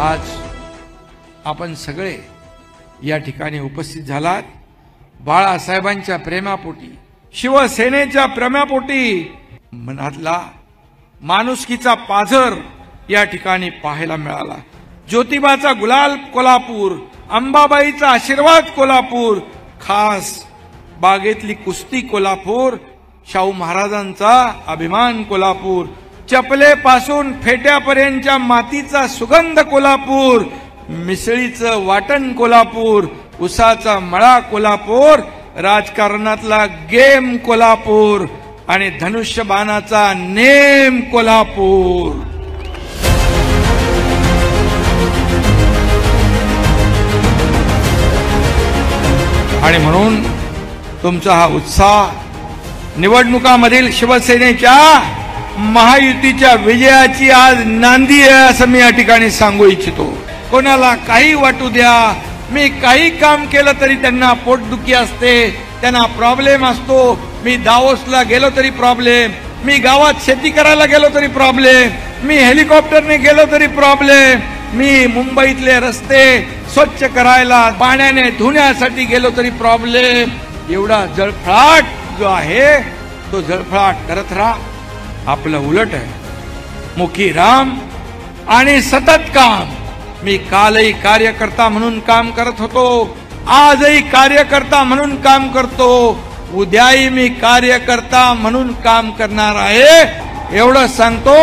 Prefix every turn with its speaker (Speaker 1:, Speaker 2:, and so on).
Speaker 1: आज आपण सगळे या ठिकाणी उपस्थित झालात बाळासाहेबांच्या प्रेमापोटी, शिवसेनेच्या प्रेमापोटी मनातला माणुसकीचा पाझर या ठिकाणी पाहायला मिळाला। ज्योतिबाचा गुलाल कोल्हापूर, अंबाबाईचा आशीर्वाद कोल्हापूर, खास बागेतली कुस्ती कोल्हापूर, शाहू महाराजांचा अभिमान कोल्हापूर, चपलेपासून फेट्यापर्यंतच्या मातीचा सुगंध कोल्हापूर, मिसळीचं वाटण कोल्हापूर, उसाचा मळा कोल्हापूर, राजकारणातला गेम कोल्हापूर आणि धनुष्यबाणाचा नेम कोल्हापूर। आणि म्हणून तुमचा हा उत्साह निवडणुकांमधील शिवसेनेच्या महायुतीच्या विजयाची आज नांदी आहे असं मी या ठिकाणी सांगू इच्छितो। कोणाला काही वाटू द्या, मी काही काम केलं तरी त्यांना पोटदुखी असते, त्यांना प्रॉब्लेम असतो। मी दावोसला गेलो तरी प्रॉब्लेम, मी गावात शेती करायला गेलो तरी प्रॉब्लेम, मी हेलिकॉप्टरने गेलो तरी प्रॉब्लेम, मी मुंबईतले रस्ते स्वच्छ करायला पाण्याने धुण्यासाठी गेलो तरी प्रॉब्लेम। एवढा जळफळाट जो आहे तो जळफळाट करत राहा। आपलं उलट आहे, मुखी राम आणि सतत काम। मी कालही कार्यकर्ता म्हणून काम करत होतो, आजही कार्यकर्ता म्हणून काम करतो, उद्याही मी कार्यकर्ता म्हणून काम करणार आहे एवढं सांगतो।